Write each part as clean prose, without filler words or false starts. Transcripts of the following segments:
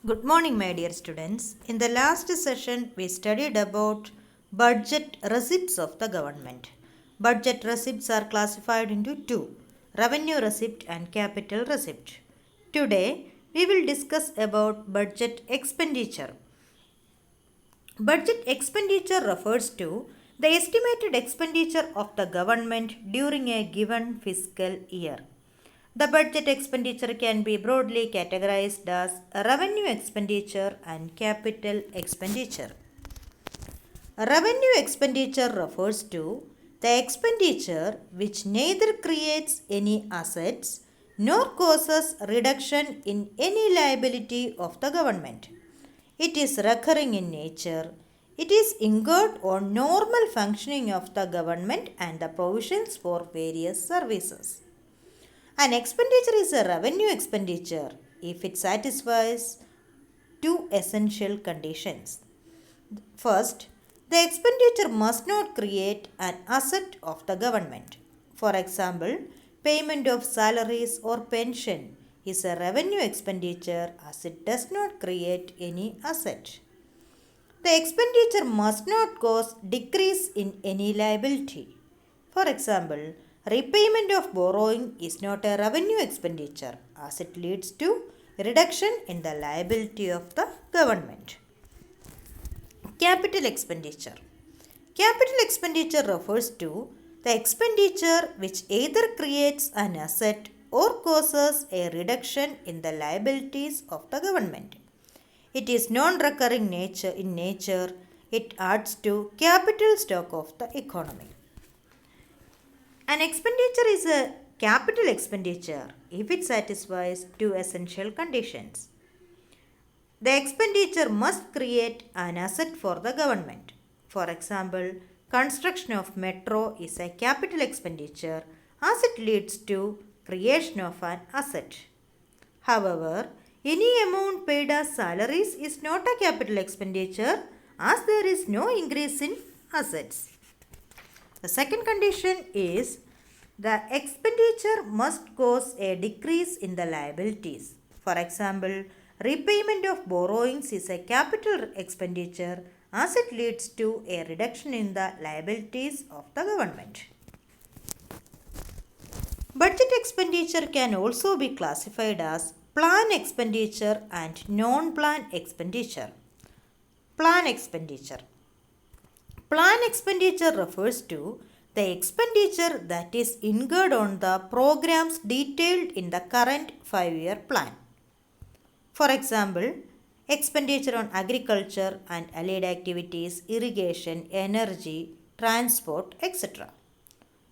Good morning, my dear students. In the last session, we studied about budget receipts of the government. Budget receipts are classified into two, revenue receipt and capital receipt. Today, we will discuss about budget expenditure. Budget expenditure refers to the estimated expenditure of the government during a given fiscal year. The budget expenditure can be broadly categorized as revenue expenditure and capital expenditure. Revenue expenditure refers to the expenditure which neither creates any assets nor causes reduction in any liability of the government. It is recurring in nature. It is incurred on normal functioning of the government and the provisions for various services. An expenditure is a revenue expenditure if it satisfies two essential conditions. First, the expenditure must not create an asset of the government. For example, payment of salaries or pension is a revenue expenditure as it does not create any asset. The expenditure must not cause decrease in any liability. For example, repayment of borrowing is not a revenue expenditure as it leads to reduction in the liability of the government. Capital expenditure. Capital expenditure refers to the expenditure which either creates an asset or causes a reduction in the liabilities of the government. It is non-recurring in nature. It adds to capital stock of the economy. An expenditure is a capital expenditure if it satisfies two essential conditions. The expenditure must create an asset for the government. For example, construction of metro is a capital expenditure as it leads to creation of an asset. However, any amount paid as salaries is not a capital expenditure as there is no increase in assets. The second condition is the expenditure must cause a decrease in the liabilities. For example, repayment of borrowings is a capital expenditure as it leads to a reduction in the liabilities of the government. Budget expenditure can also be classified as plan expenditure and non-plan expenditure. Plan expenditure. Plan expenditure refers to the expenditure that is incurred on the programs detailed in the current 5-year plan. For example, expenditure on agriculture and allied activities, irrigation, energy, transport, etc.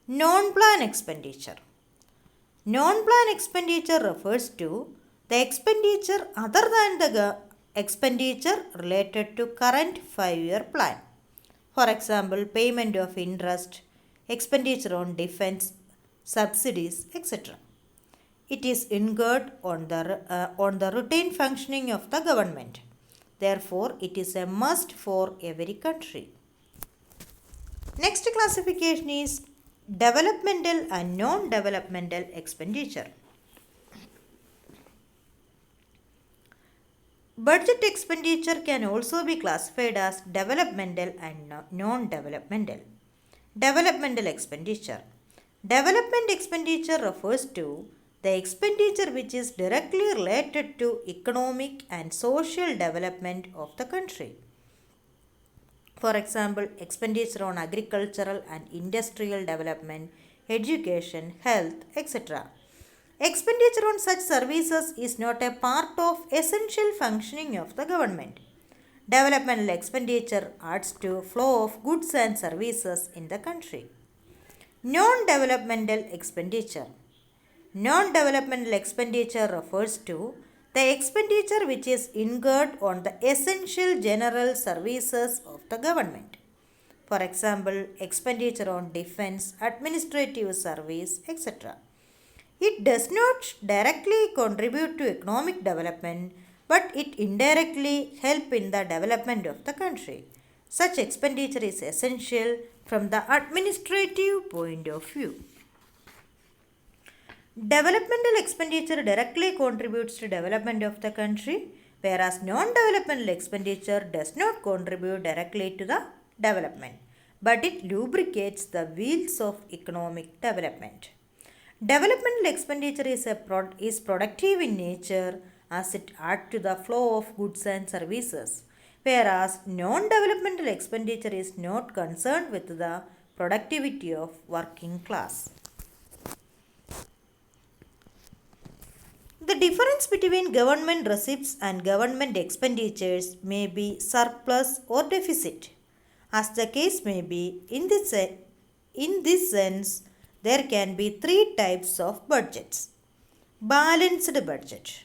Non-plan expenditure. Non-plan expenditure refers to the expenditure other than the expenditure related to current 5-year plan. For example, payment of interest, expenditure on defense, subsidies, etc. It is incurred on the routine functioning of the government. Therefore, it is a must for every country. Next classification is developmental and non-developmental expenditure. Budget expenditure can also be classified as developmental and non-developmental. Developmental expenditure. Development expenditure refers to the expenditure which is directly related to economic and social development of the country. For example, expenditure on agricultural and industrial development, education, health, etc. Expenditure on such services is not a part of essential functioning of the government. Developmental expenditure adds to flow of goods and services in the country. Non-developmental expenditure. Non-developmental expenditure refers to the expenditure which is incurred on the essential general services of the government. For example, expenditure on defense, administrative service, etc. It does not directly contribute to economic development, but it indirectly helps in the development of the country. Such expenditure is essential from the administrative point of view. Developmental expenditure directly contributes to development of the country, whereas non-developmental expenditure does not contribute directly to the development, but it lubricates the wheels of economic development. Developmental expenditure is productive in nature as it adds to the flow of goods and services, whereas non-developmental expenditure is not concerned with the productivity of working class. The difference between government receipts and government expenditures may be surplus or deficit. As the case may be, in this sense, there can be three types of budgets. Balanced budget.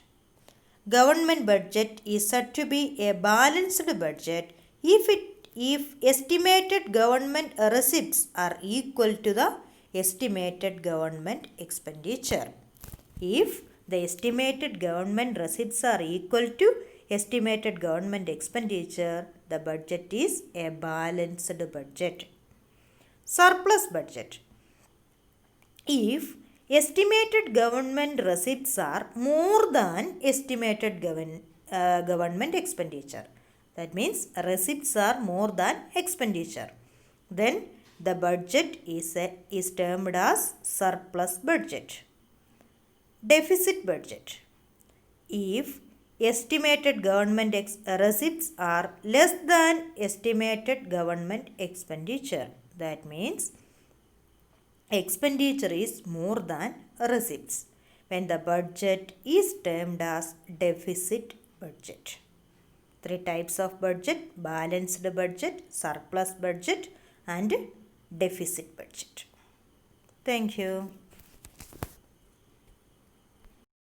Government budget is said to be a balanced budget if estimated government receipts are equal to the estimated government expenditure. If the estimated government receipts are equal to estimated government expenditure, the budget is a balanced budget. Surplus budget. If estimated government receipts are more than estimated government expenditure, that means receipts are more than expenditure, then the budget is termed as surplus budget. Deficit budget. If estimated government receipts are less than estimated government expenditure, that means expenditure is more than receipts, when the budget is termed as deficit budget. Three types of budget: balanced budget, surplus budget, and deficit budget. Thank you.